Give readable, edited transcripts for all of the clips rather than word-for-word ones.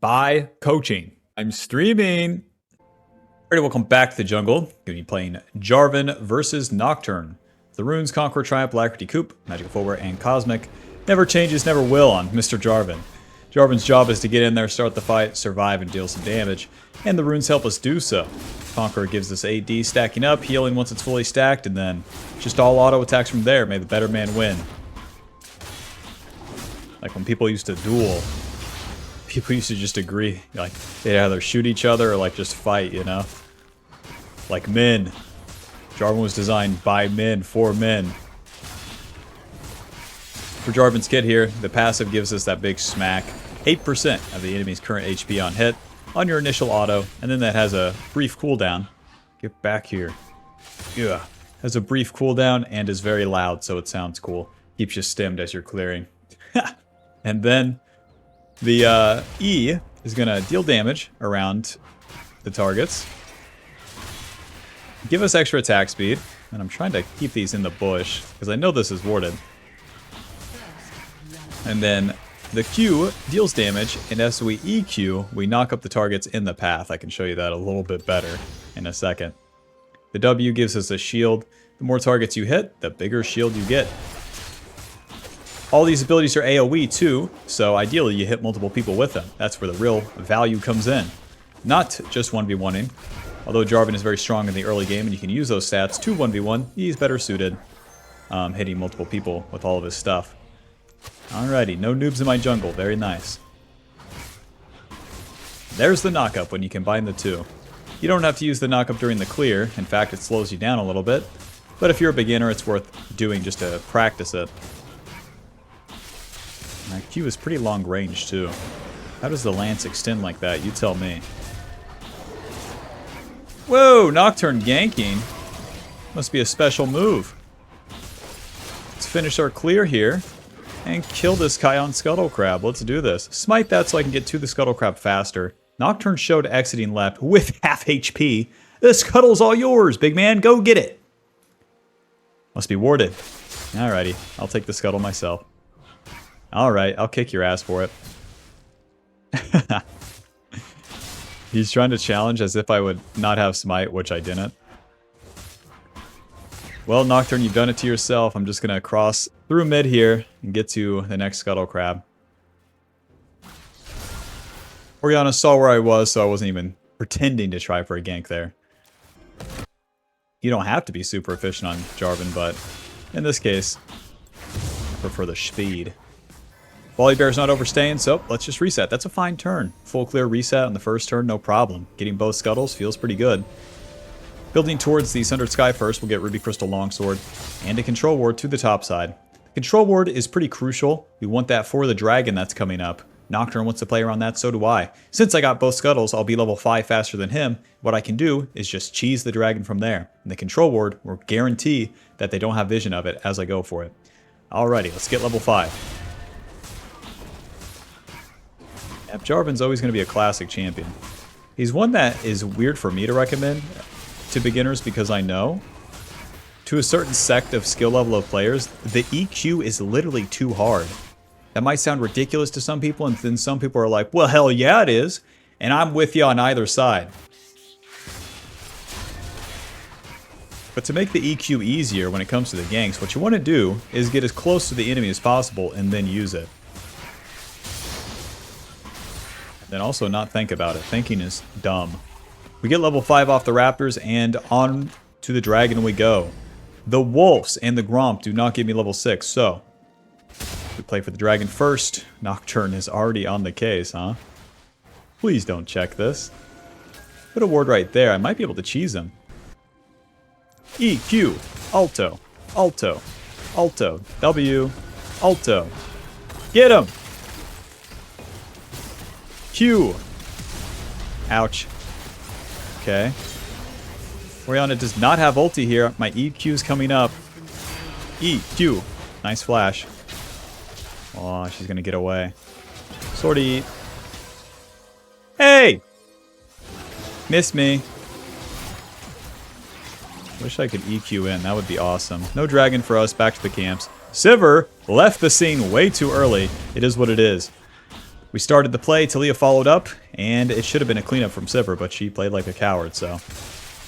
by coaching. I'm streaming. Alright, welcome back to the jungle. Going to be playing Jarvan versus Nocturne. The runes Conqueror, Triumph, Alacrity, Coop, Magical Forward, and Cosmic. Never changes, never will on Mr. Jarvan. Jarvan's job is to get in there, start the fight, survive, and deal some damage. And the runes help us do so. Conqueror gives us AD stacking up, healing once it's fully stacked, and then just all auto attacks from there. May the better man win. Like when people used to duel. People used to just agree, like, they'd either shoot each other or, like, just fight, you know? Like men. Jarvan was designed by men, for men. For Jarvan's kit here, the passive gives us that big smack. 8% of the enemy's current HP on hit, on your initial auto, and then that has a brief cooldown. Get back here. Yeah. Has a brief cooldown and is very loud, so it sounds cool. Keeps you stimmed as you're clearing. And then the E is going to deal damage around the targets. Give us extra attack speed. And I'm trying to keep these in the bush, because I know this is warded. And then the Q deals damage, and as we EQ, we knock up the targets in the path. I can show you that a little bit better in a second. The W gives us a shield. The more targets you hit, the bigger shield you get. All these abilities are AoE too, so ideally you hit multiple people with them. That's where the real value comes in. Not just 1v1ing. Although Jarvan is very strong in the early game and you can use those stats to 1v1, he's better suited hitting multiple people with all of his stuff. Alrighty, no noobs in my jungle, very nice. There's the knockup when you combine the two. You don't have to use the knockup during the clear, in fact it slows you down a little bit. But if you're a beginner, it's worth doing just to practice it. My Q is pretty long range too. How does the lance extend like that? You tell me. Whoa, Nocturne ganking. Must be a special move. Let's finish our clear here and kill this guy on Scuttle Crab. Let's do this. Smite that so I can get to the Scuttle Crab faster. Nocturne showed exiting left with half HP. The Scuttle's all yours, big man. Go get it. Must be warded. Alrighty, I'll take the Scuttle myself. Alright, I'll kick your ass for it. He's trying to challenge as if I would not have smite, which I didn't. Well, Nocturne, you've done it to yourself. I'm just going to cross through mid here and get to the next Scuttle Crab. Orianna saw where I was, so I wasn't even pretending to try for a gank there. You don't have to be super efficient on Jarvan, but in this case, I prefer the speed. Volibear's not overstaying, so let's just reset. That's a fine turn. Full clear reset on the first turn, no problem. Getting both scuttles feels pretty good. Building towards the Sundered Sky first, we'll get Ruby Crystal Longsword and a Control Ward to the top side. The Control Ward is pretty crucial. We want that for the dragon that's coming up. Nocturne wants to play around that, so do I. Since I got both scuttles, I'll be level 5 faster than him. What I can do is just cheese the dragon from there. And the Control Ward will guarantee that they don't have vision of it as I go for it. Alrighty, let's get level 5. Yep, Jarvan's always going to be a classic champion. He's one that is weird for me to recommend to beginners because I know, to a certain sect of skill level of players, the EQ is literally too hard. That might sound ridiculous to some people, and then some people are like, well, hell yeah, it is. And I'm with you on either side. But to make the EQ easier when it comes to the ganks, what you want to do is get as close to the enemy as possible and then use it. Then also not think about it. Thinking is dumb. We get level 5 off the Raptors and on to the Dragon we go. The Wolves and the Gromp do not give me level 6, so we play for the Dragon first. Nocturne is already on the case, huh? Please don't check this. Put a ward right there. I might be able to cheese him. EQ. Alto. Alto. Alto. W. Alto. Get him! Q. Ouch. Okay. Orianna does not have ulti here. My EQ's coming up. EQ. Nice flash. Oh, she's gonna get away. Sortie. Hey! Missed me. Wish I could EQ in. That would be awesome. No dragon for us. Back to the camps. Sivir left the scene way too early. It is what it is. We started the play, Talia followed up, and it should have been a cleanup from Sivir, but she played like a coward, so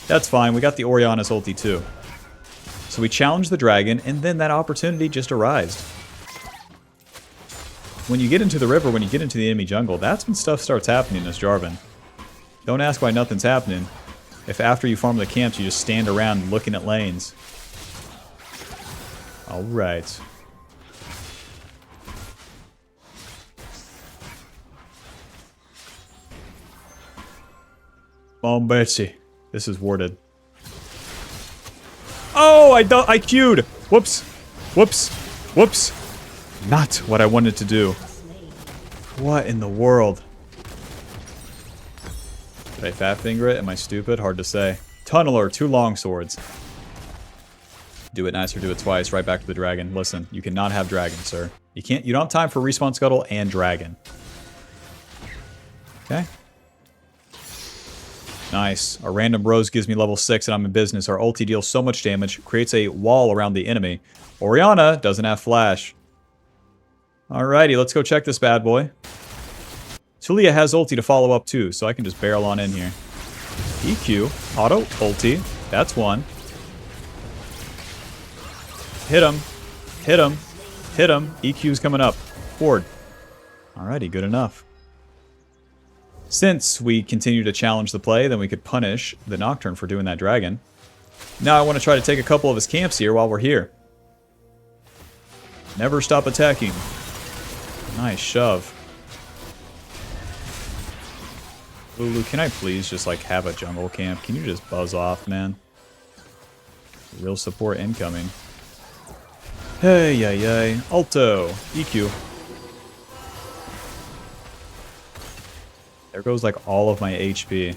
that's fine. We got the Orianna's ulti too. So we challenged the dragon, and then that opportunity just arose. When you get into the river, when you get into the enemy jungle, that's when stuff starts happening as Jarvan. Don't ask why nothing's happening if after you farm the camps you just stand around looking at lanes. Alright. Betsy. This is warded. Oh, I queued! Whoops. Whoops. Whoops. Not what I wanted to do. What in the world? Did I fat finger it? Am I stupid? Hard to say. Tunneler, 2 long swords. Do it nice or do it twice. Right back to the dragon. Listen, you cannot have dragon, sir. You can't. You don't have time for respawn scuttle and dragon. Okay. Nice. Our random rose gives me level 6 and I'm in business. Our ulti deals so much damage, creates a wall around the enemy. Orianna doesn't have flash. Alrighty, let's go check this bad boy. Talia has ulti to follow up too, so I can just barrel on in here. EQ, auto, ulti. That's one. Hit him. Hit him. Hit him. EQ's coming up. Ward. Alrighty, good enough. Since we continue to challenge the play, then we could punish the Nocturne for doing that dragon. Now I want to try to take a couple of his camps here while we're here. Never stop attacking. Nice shove. Lulu, can I please just like have a jungle camp? Can you just buzz off, man? Real support incoming. Hey, yay, yay. Alto. EQ. There goes like all of my HP.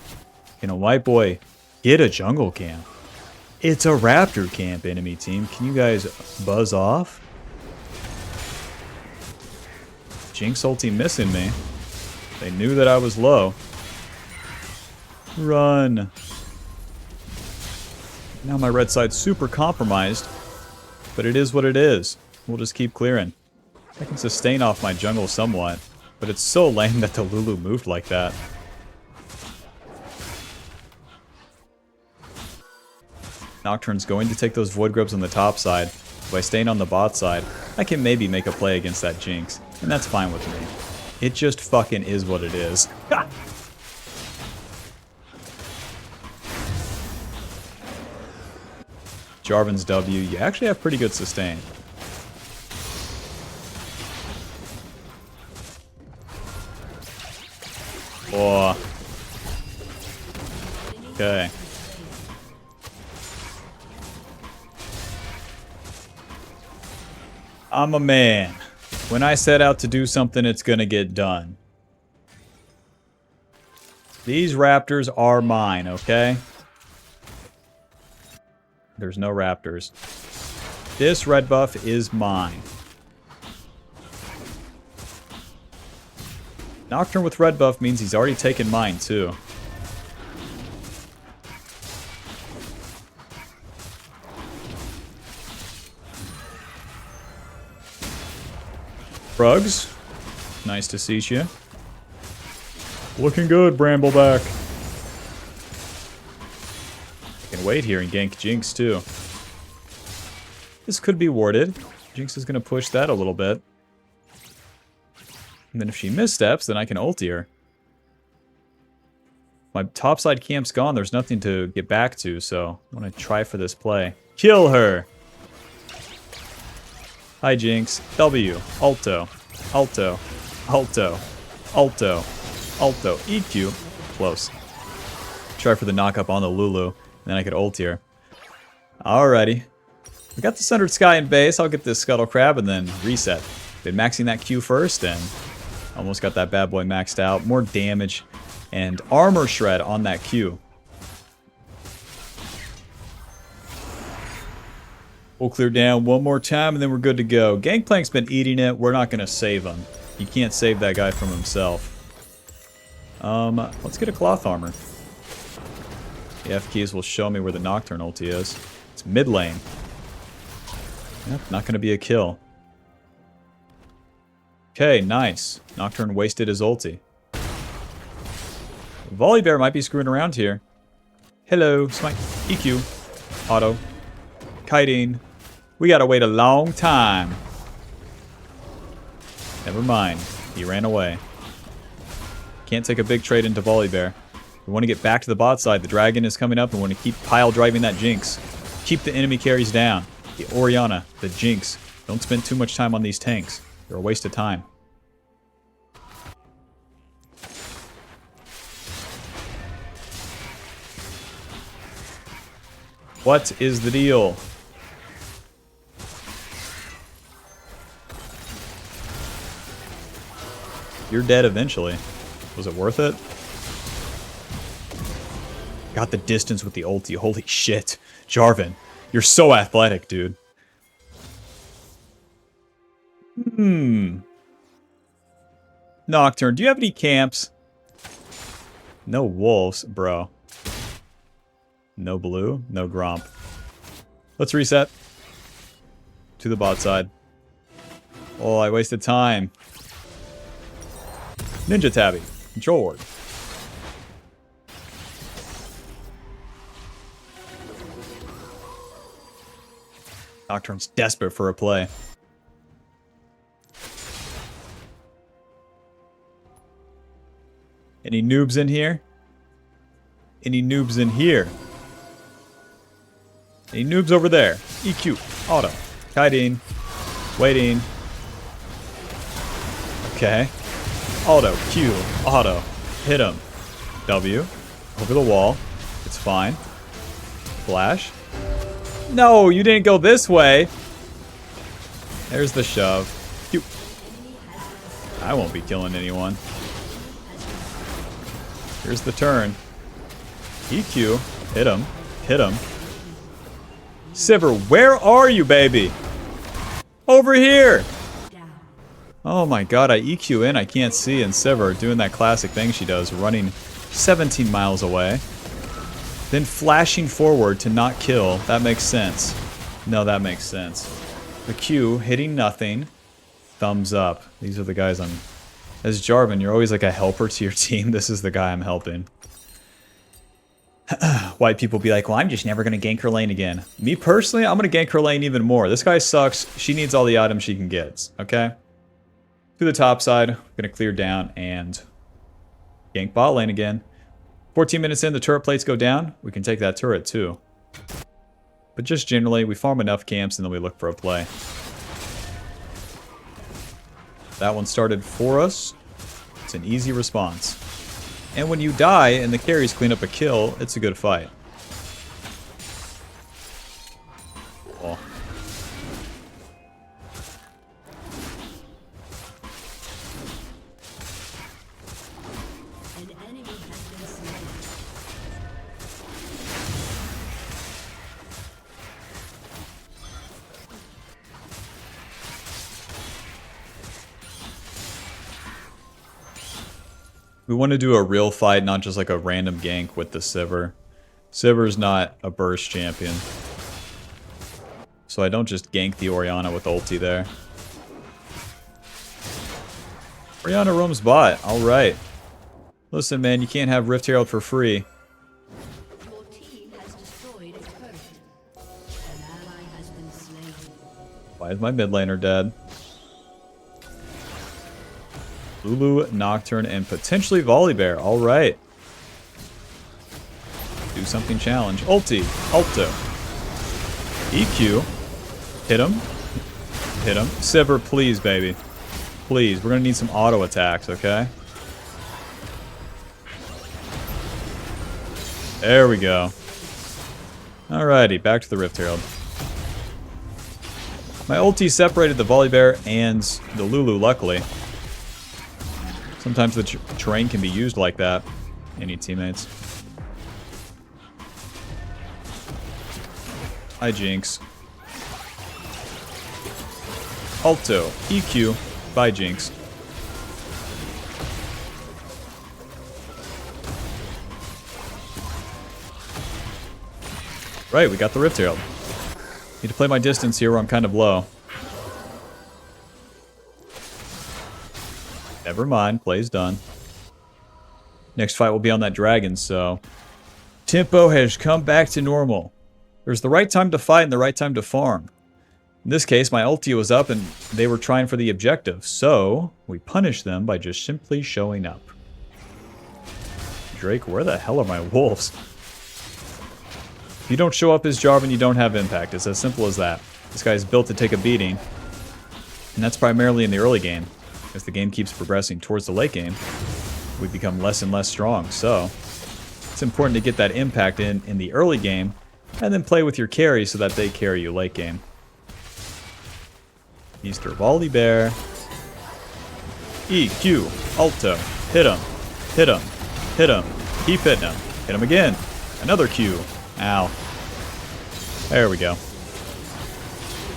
Can a white boy get a jungle camp? It's a raptor camp, enemy team. Can you guys buzz off? Jinx ulti missing me. They knew that I was low. Run. Now my red side's super compromised. But it is what it is. We'll just keep clearing. I can sustain off my jungle somewhat. But it's so lame that the Lulu moved like that. Nocturne's going to take those Void Grubs on the top side. By staying on the bot side, I can maybe make a play against that Jinx. And that's fine with me. It just fucking is what it is. Jarvan's W, you actually have pretty good sustain. Oh. Okay. I'm a man. When I set out to do something, it's gonna get done. These raptors are mine, okay? There's no raptors. This red buff is mine. Nocturne with red buff means he's already taken mine, too. Rugs, nice to see you. Looking good, Brambleback. I can wait here and gank Jinx, too. This could be warded. Jinx is going to push that a little bit. And then if she missteps, then I can ulti her. My topside camp's gone. There's nothing to get back to, so I want to try for this play. Kill her! Hi, Jinx. W. Alto. Alto. Alto. Alto. Alto. EQ. Close. Try for the knock-up on the Lulu, and then I could ulti her. Alrighty. We got the Sundered Sky in base. I'll get this Scuttle Crab and then reset. Been maxing that Q first, and almost got that bad boy maxed out. More damage and armor shred on that Q. We'll clear down one more time and then we're good to go. Gangplank's been eating it. We're not going to save him. You can't save that guy from himself. Let's get a cloth armor. The F keys will show me where the Nocturne ulti is. It's mid lane. Yep, not going to be a kill. Okay, nice. Nocturne wasted his ulti. Volibear might be screwing around here. Hello, smite. EQ. Auto. Kiting. We gotta wait a long time. Never mind. He ran away. Can't take a big trade into Volibear. We want to get back to the bot side. The dragon is coming up and we want to keep pile driving that Jinx. Keep the enemy carries down. The Orianna, the Jinx. Don't spend too much time on these tanks. They're a waste of time. What is the deal? You're dead eventually. Was it worth it? Got the distance with the ulti. Holy shit. Jarvan, you're so athletic, dude. Nocturne, do you have any camps? No wolves, bro. No blue, no Gromp. Let's reset. To the bot side. Oh, I wasted time. Ninja Tabby. Control ward. Nocturne's desperate for a play. Any noobs in here? Any noobs in here? Any noobs over there? EQ. Auto. Kiting. Waiting. Okay. Auto. Q. Auto. Hit him. W. Over the wall. It's fine. Flash. No, you didn't go this way. There's the shove. Q. I won't be killing anyone. Here's the turn. EQ. Hit him. Hit him. Sivir, where are you, baby? Over here! Oh my god, I EQ in, I can't see, and Sivir doing that classic thing she does, running 17 miles away. Then flashing forward to not kill. That makes sense. No, that makes sense. The Q, hitting nothing. Thumbs up. These are the guys I'm... As Jarvan, you're always like a helper to your team. This is the guy I'm helping. White people be like, well, I'm just never going to gank her lane again. Me personally, I'm going to gank her lane even more. This guy sucks. She needs all the items she can get. Okay? To the top side. Going to clear down and gank bot lane again. 14 minutes in, the turret plates go down. We can take that turret too. But just generally, we farm enough camps and then we look for a play. That one started for us. It's an easy response. And when you die and the carries clean up a kill, it's a good fight. Cool. We want to do a real fight, not just like a random gank with the Sivir. Sivir's not a burst champion. So I don't just gank the Orianna with ulti there. Orianna roams bot. Alright. Listen, man, you can't have Rift Herald for free. Your team has destroyed a turret. An ally has been slain. Why is my mid laner dead? Lulu, Nocturne, and potentially Volibear. Alright. Do something challenge. Ulti. Alto. EQ. Hit him. Hit him. Sivir, please, baby. Please. We're going to need some auto attacks, okay? There we go. Alrighty. Back to the Rift Herald. My ulti separated the Volibear and the Lulu, luckily. Sometimes the terrain can be used like that. Any teammates? Hi, Jinx. Alto. EQ. Bye, Jinx. Right, we got the Rift Herald. Need to play my distance here where I'm kind of low. Never mind, play's done. Next fight will be on that dragon, so... Tempo has come back to normal. There's the right time to fight and the right time to farm. In this case, my ulti was up and they were trying for the objective, so we punished them by just simply showing up. Drake, where the hell are my wolves? If you don't show up as Jarvan, you don't have impact. It's as simple as that. This guy's built to take a beating, and that's primarily in the early game. As the game keeps progressing towards the late game, we become less and less strong, so it's important to get that impact in the early game, and then play with your carry so that they carry you late game. Easter Volley Bear. EQ. Alto. Hit him. Hit him. Hit him. Keep hitting him. Hit him again. Another Q. Ow. There we go.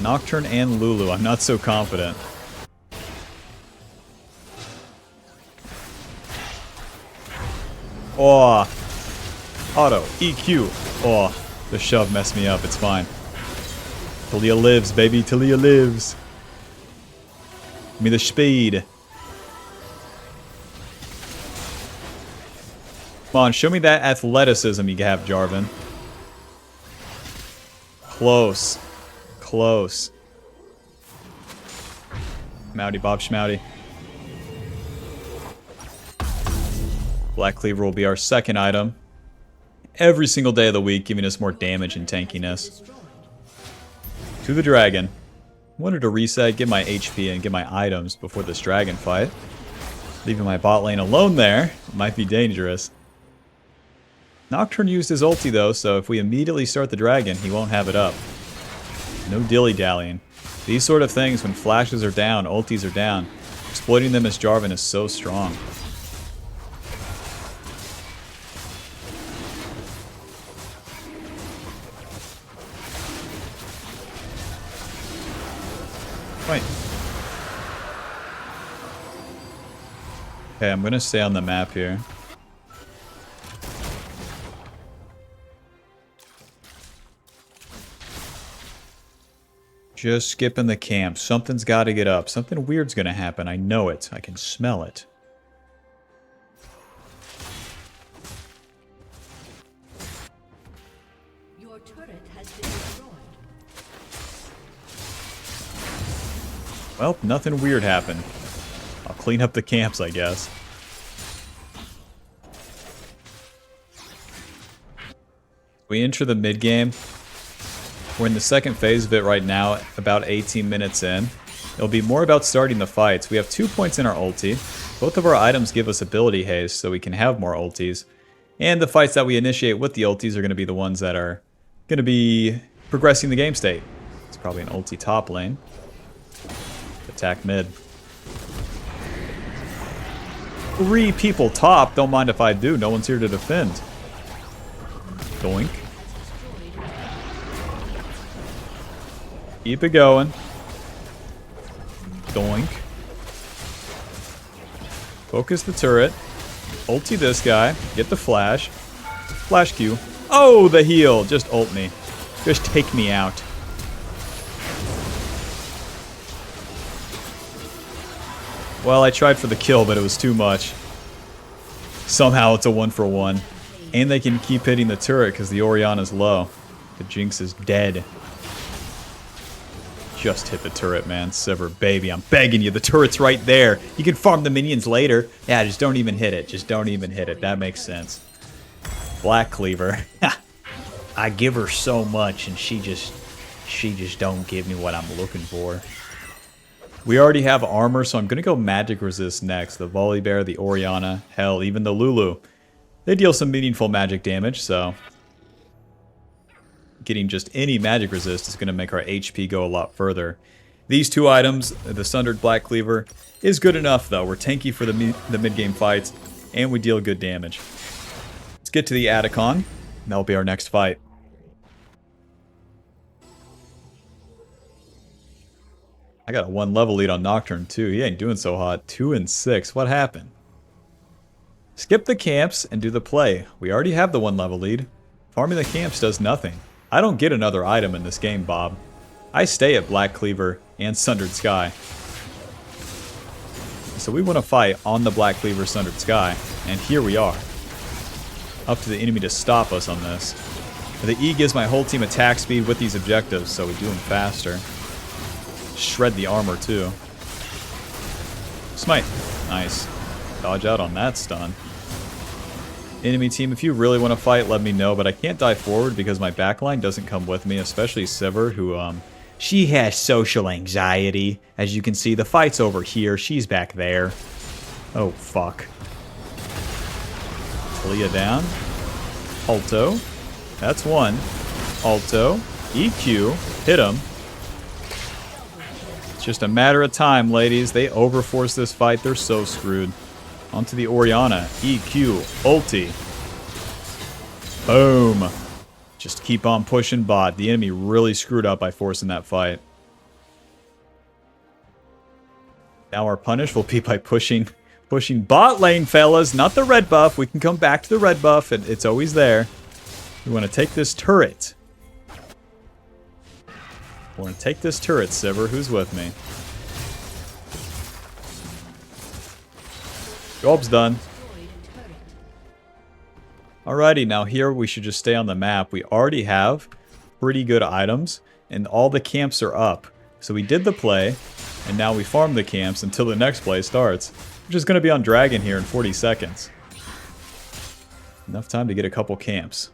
Nocturne and Lulu. I'm not so confident. Oh. Auto. EQ. Oh. The shove messed me up. It's fine. Talia lives, baby. Talia lives. Give me the speed. Come on, show me that athleticism you have, Jarvan. Close. Close. Mouty Bob Schmouty. Black Cleaver will be our second item. Every single day of the week, giving us more damage and tankiness. To the dragon. Wanted to reset, get my HP, and get my items before this dragon fight. Leaving my bot lane alone there might be dangerous. Nocturne used his ulti though, so if we immediately start the dragon, he won't have it up. No dilly-dallying. These sort of things, when flashes are down, ultis are down, exploiting them as Jarvan is so strong. Right. Okay, I'm gonna stay on the map here. Just skipping the camp. Something's got to get up. Something weird's gonna happen. I know it. I can smell it. Your turret has been destroyed. Well, nothing weird happened. I'll clean up the camps, I guess. We enter the mid game. We're in the second phase of it right now, about 18 minutes in. It'll be more about starting the fights. We have 2 points in our ulti. Both of our items give us ability haste, so we can have more ultis. And the fights that we initiate with the ultis are going to be the ones that are going to be progressing the game state. It's probably an ulti top lane. Attack mid. 3 people top. Don't mind if I do. No one's here to defend. Doink. Keep it going. Doink. Focus the turret. Ulti this guy. Get the flash. Flash Q. Oh, the heal. Just ult me. Just take me out. Well, I tried for the kill, but it was too much. Somehow it's a 1-for-1. And they can keep hitting the turret because the Orianna's low. The Jinx is dead. Just hit the turret, man. Sever, baby. I'm begging you. The turret's right there. You can farm the minions later. Yeah, just don't even hit it. Just don't even hit it. That makes sense. Black Cleaver. I give her so much, and she just don't give me what I'm looking for. We already have armor, so I'm going to go magic resist next. The Volley Bear, the Orianna, hell, even the Lulu. They deal some meaningful magic damage, so getting just any magic resist is going to make our HP go a lot further. These 2 items, the Sundered Black Cleaver, is good enough, though. We're tanky for the mid-game fights, and we deal good damage. Let's get to the Atacon. That'll be our next fight. I got a 1 level lead on Nocturne, too. He ain't doing so hot. 2 and 6. What happened? Skip the camps and do the play. We already have the 1 level lead. Farming the camps does nothing. I don't get another item in this game, Bob. I stay at Black Cleaver and Sundered Sky. So we want to fight on the Black Cleaver Sundered Sky, and here we are. Up to the enemy to stop us on this. The E gives my whole team attack speed with these objectives, so we do them faster. Shred the armor too. Smite. Nice. Dodge out on that stun. Enemy team, if you really want to fight, let me know, but I can't dive forward because my backline doesn't come with me, especially Sivir, who, she has social anxiety. As you can see, the fight's over here. She's back there. Oh, fuck. Talia down. Alto. That's one. Alto. EQ. Hit him. It's just a matter of time, ladies. They overforce this fight. They're so screwed. Onto the Orianna. EQ. Ulti. Boom. Just keep on pushing bot. The enemy really screwed up by forcing that fight. Now our punish will be by pushing bot lane, fellas. Not the red buff. We can come back to the red buff. It's always there. We want to take this turret. We want to take this turret, Sivir. Who's with me? Job's done. Alrighty, now here we should just stay on the map. We already have pretty good items, and all the camps are up. So we did the play, and now we farm the camps until the next play starts, which is going to be on Dragon here in 40 seconds. Enough time to get a couple camps.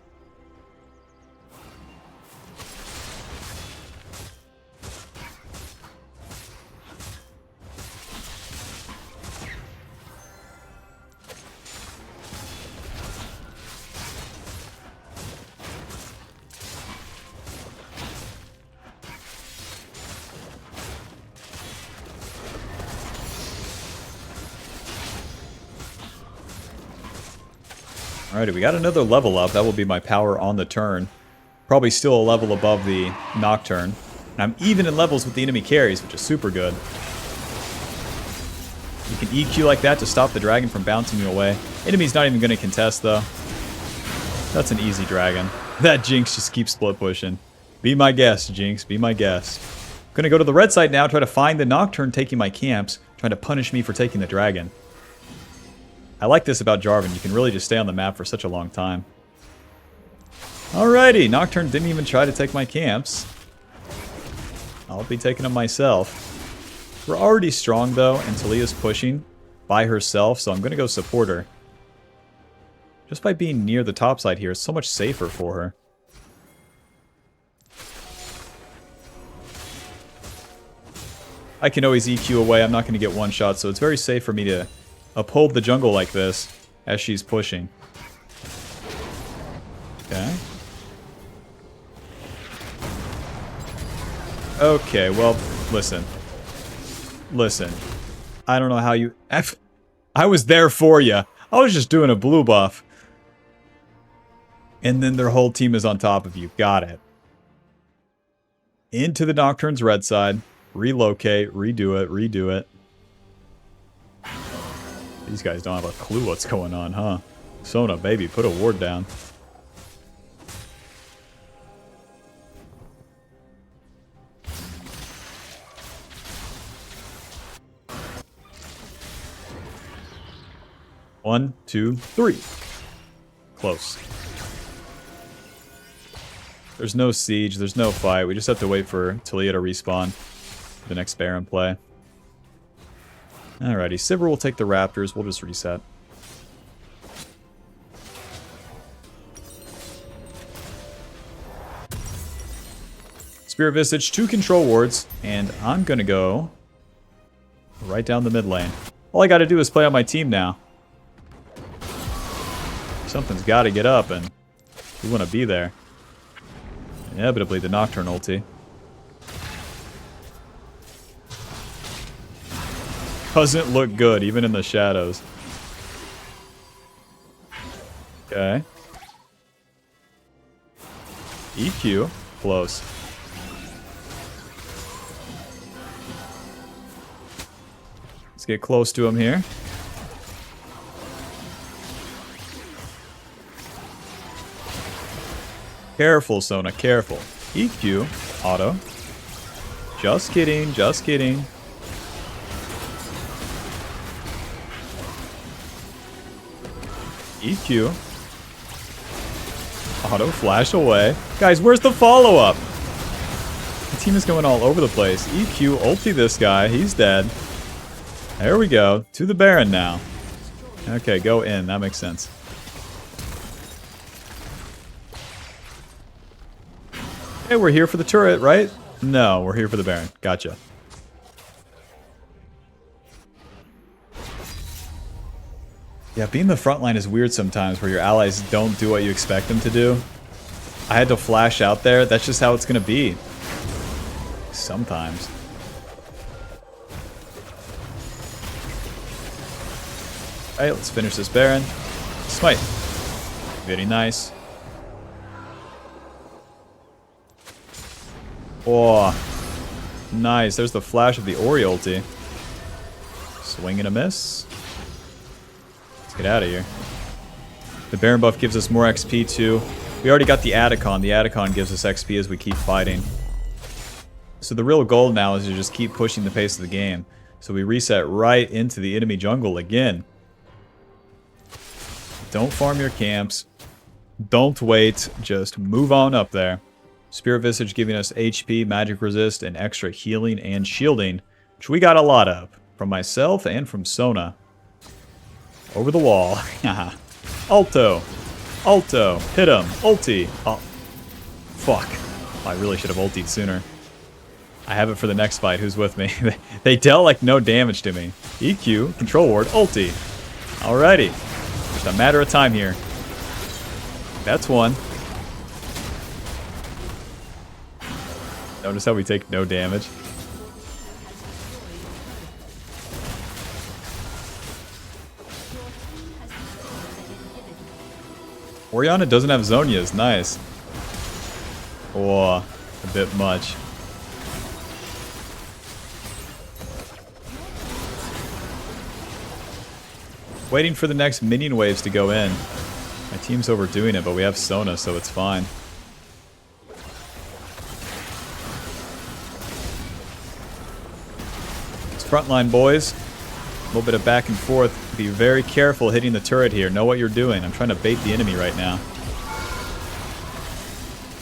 Alrighty, we got another level up. That will be my power on the turn. Probably still a level above the Nocturne. And I'm even in levels with the enemy carries, which is super good. You can EQ like that to stop the dragon from bouncing you away. Enemy's not even going to contest, though. That's an easy dragon. That Jinx just keeps split pushing. Be my guest, Jinx. Be my guest. I'm going to go to the red side now, try to find the Nocturne taking my camps, trying to punish me for taking the dragon. I like this about Jarvan. You can really just stay on the map for such a long time. Alrighty, Nocturne didn't even try to take my camps. I'll be taking them myself. We're already strong, though, and Talia's pushing by herself, so I'm going to go support her. Just by being near the top side here, it's so much safer for her. I can always EQ away. I'm not going to get one shot, so it's very safe for me to uphold the jungle like this as she's pushing. Okay. Okay, well, listen. Listen. I don't know how you... I was there for you. I was just doing a blue buff. And then their whole team is on top of you. Got it. Into the Nocturne's red side. Relocate. Redo it. Redo it. These guys don't have a clue what's going on, huh? Sona, baby, put a ward down. One, two, three. Close. There's no siege, there's no fight. We just have to wait for Talia to respawn. The next Baron play. Alrighty, Sivir will take the Raptors. We'll just reset. Spirit Visage, 2 control wards, and I'm gonna go right down the mid lane. All I gotta do is play on my team now. Something's gotta get up, and we wanna be there. Inevitably, the Nocturne ulti. Doesn't look good, even in the shadows. Okay. EQ. Close. Let's get close to him here. Careful, Sona, careful. EQ. Auto. Just kidding, just kidding. EQ. Auto flash away. Guys, where's the follow-up? The team is going all over the place. EQ, ulti this guy. He's dead. There we go. To the Baron now. Okay, go in. That makes sense. Hey, we're here for the turret, right? No, we're here for the Baron. Gotcha. Yeah, being the front line is weird sometimes where your allies don't do what you expect them to do. I had to flash out there. That's just how it's going to be. Sometimes. Alright, let's finish this Baron. Smite. Very nice. Oh, nice. There's the flash of the Ori ulti. Swing and a miss. Let's get out of here. The Baron buff gives us more XP too. We already got the Atacon. The Atacon gives us XP as we keep fighting. So the real goal now is to just keep pushing the pace of the game. So we reset right into the enemy jungle again. Don't farm your camps. Don't wait. Just move on up there. Spirit Visage giving us HP, magic resist, and extra healing and shielding, which we got a lot of. From myself and from Sona. Over the wall. Alto. Alto. Hit him. Ulti. Oh. Fuck. I really should have ultied sooner. I have it for the next fight. Who's with me? They dealt like no damage to me. EQ. Control ward. Ulti. Alrighty. Just a matter of time here. That's one. Notice how we take no damage. Orianna doesn't have Zhonya's. Nice. Oh, a bit much. Waiting for the next minion waves to go in. My team's overdoing it, but we have Sona, so it's fine. It's frontline, boys. A little bit of back and forth. Be very careful hitting the turret here. Know what you're doing. I'm trying to bait the enemy right now.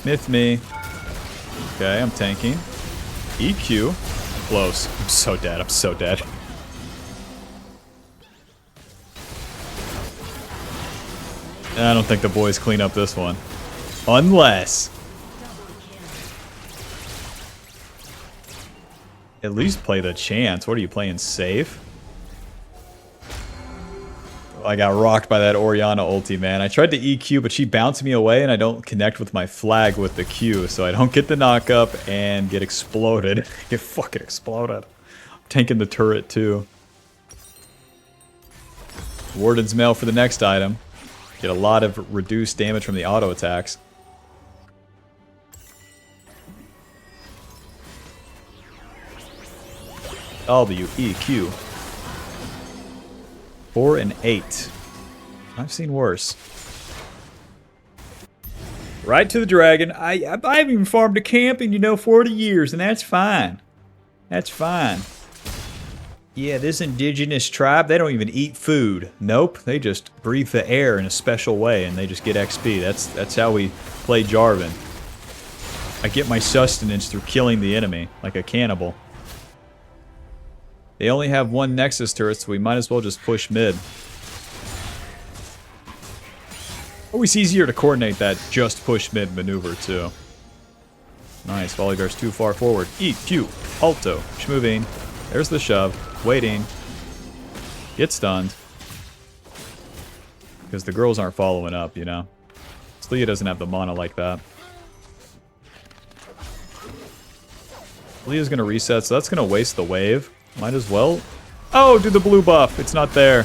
Myth me. Okay, I'm tanking. EQ. Close. I'm so dead. I'm so dead. I don't think the boys clean up this one. Unless... at least play the chance. What are you playing, safe? I got rocked by that Orianna ulti, man. I tried to EQ, but she bounced me away, and I don't connect with my flag with the Q, so I don't get the knock-up and get exploded. Get fucking exploded. I'm tanking the turret, too. Warden's Mail for the next item. Get a lot of reduced damage from the auto attacks. WEQ. 4 and 8. I've seen worse. Right to the dragon. I haven't even farmed a camp in, 40 years, and that's fine. That's fine. Yeah, this indigenous tribe, they don't even eat food. Nope, they just breathe the air in a special way, and they just get XP. That's how we play Jarvan. I get my sustenance through killing the enemy, like a cannibal. They only have one Nexus turret, so we might as well just push mid. Always easier to coordinate that just push mid maneuver, too. Nice, Volibear's too far forward. EQ, Alto, schmoving. There's the shove. Waiting. Get stunned. Because the girls aren't following up, Sleia doesn't have the mana like that. Slea's gonna reset, so that's gonna waste the wave. Might as well. Oh, do the blue buff. It's not there.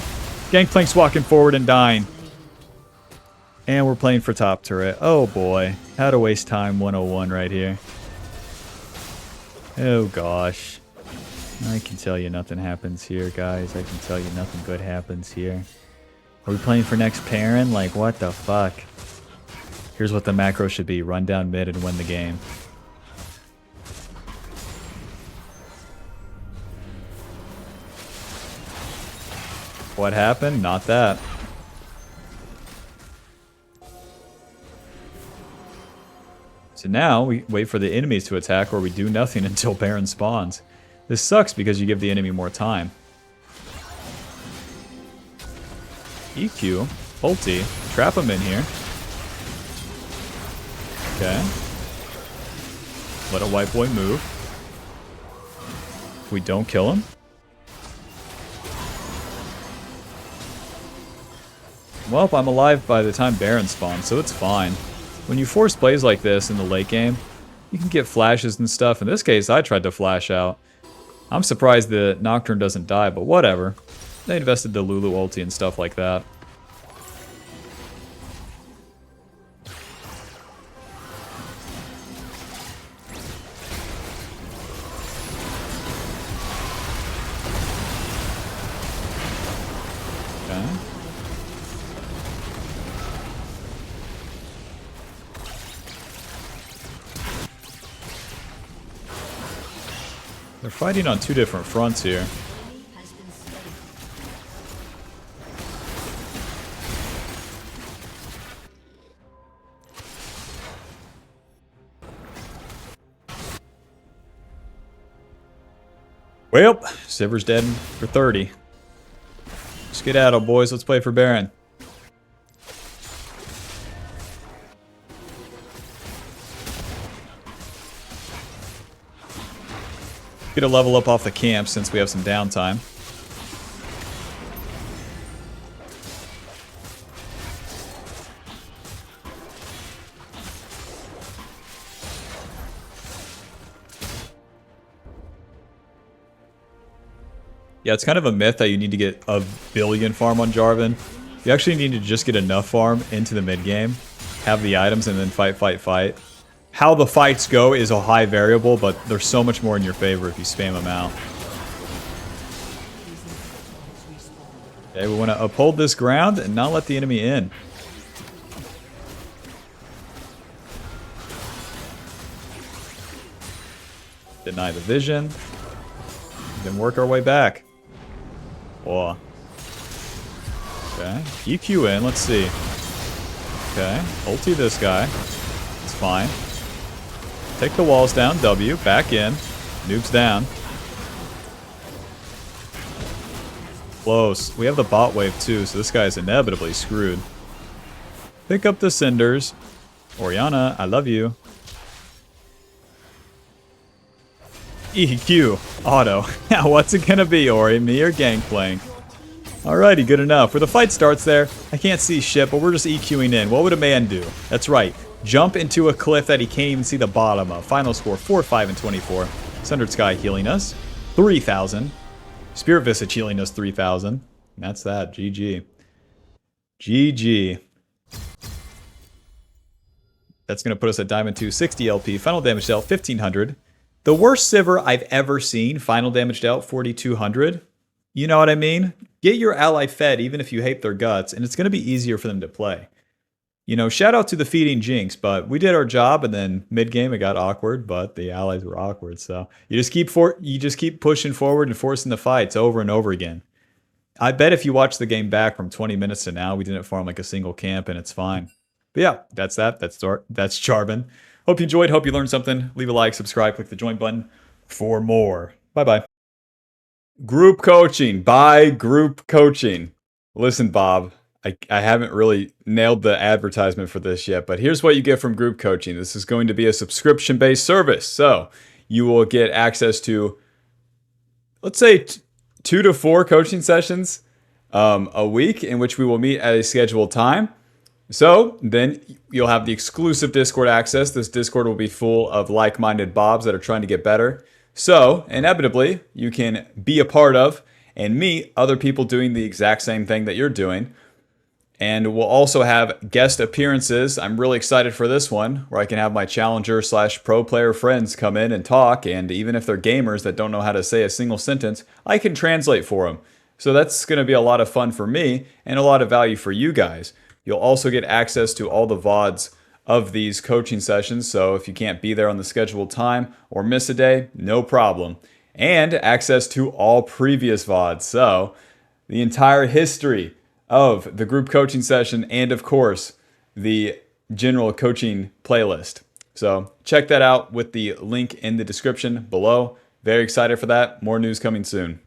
Gangplank's walking forward and dying. And we're playing for top turret. Oh boy. How to waste time 101 right here. Oh gosh. I can tell you nothing happens here, guys. I can tell you nothing good happens here. Are we playing for next Perrin? Like, what the fuck? Here's what the macro should be. Run down mid and win the game. What happened? Not that. So now we wait for the enemies to attack, or we do nothing until Baron spawns. This sucks because you give the enemy more time. EQ, ulti, trap him in here. Okay. Let a white boy move. We don't kill him. Well, I'm alive by the time Baron spawns, so it's fine. When you force plays like this in the late game, you can get flashes and stuff. In this case, I tried to flash out. I'm surprised the Nocturne doesn't die, but whatever. They invested the Lulu ulti and stuff like that. Okay. They're fighting on two different fronts here. Well, Sivir's dead for 30. Skedaddle, boys. Let's play for Baron. Get a level up off the camp since we have some downtime. Yeah, it's kind of a myth that you need to get a billion farm on Jarvan. You actually need to just get enough farm into the mid game, have the items, and then fight, fight, fight. How the fights go is a high variable, but there's so much more in your favor if you spam them out. Okay, we want to uphold this ground and not let the enemy in. Deny the vision. Then work our way back. Whoa. Okay, EQ in, let's see. Okay, ulti this guy. It's fine. Take the walls down, W, back in. Noobs down. Close. We have the bot wave too, so this guy is inevitably screwed. Pick up the cinders. Orianna, I love you. EQ. Auto. Now what's it gonna be, Ori? Me or Gangplank? Alrighty, good enough. Where the fight starts there, I can't see shit, but we're just EQing in. What would a man do? That's right. Jump into a cliff that he can't even see the bottom of. Final score, 4, 5, and 24. Sundered Sky healing us. 3,000. Spirit Visage healing us 3,000. That's that. GG. GG. That's going to put us at Diamond 2, 60 LP. Final damage dealt, 1,500. The worst Sivir I've ever seen. Final damage dealt, 4,200. You know what I mean? Get your ally fed even if you hate their guts, and it's going to be easier for them to play. You know, shout out to the feeding Jinx, but we did our job, and then mid-game it got awkward, but the allies were awkward, so you just keep pushing forward and forcing the fights over and over again. I bet if you watch the game back from 20 minutes to now, we didn't farm like a single camp, and it's fine. But yeah, that's that. That's Jarvan. Hope you enjoyed. Hope you learned something. Leave a like, subscribe, click the join button for more. Bye-bye. Group coaching. Buy group coaching. Listen, Bob. I haven't really nailed the advertisement for this yet, but here's what you get from group coaching. This is going to be a subscription-based service. So you will get access to, let's say, 2 to 4 coaching sessions a week in which we will meet at a scheduled time. So then you'll have the exclusive Discord access. This Discord will be full of like-minded Bobs that are trying to get better. So inevitably, you can be a part of and meet other people doing the exact same thing that you're doing. And we'll also have guest appearances. I'm really excited for this one, where I can have my challenger/pro player friends come in and talk. And even if they're gamers that don't know how to say a single sentence, I can translate for them. So that's going to be a lot of fun for me and a lot of value for you guys. You'll also get access to all the VODs of these coaching sessions. So if you can't be there on the scheduled time or miss a day, no problem. And access to all previous VODs. So the entire history of the group coaching session and, of course, the general coaching playlist. So check that out with the link in the description below. Very excited for that. More news coming soon.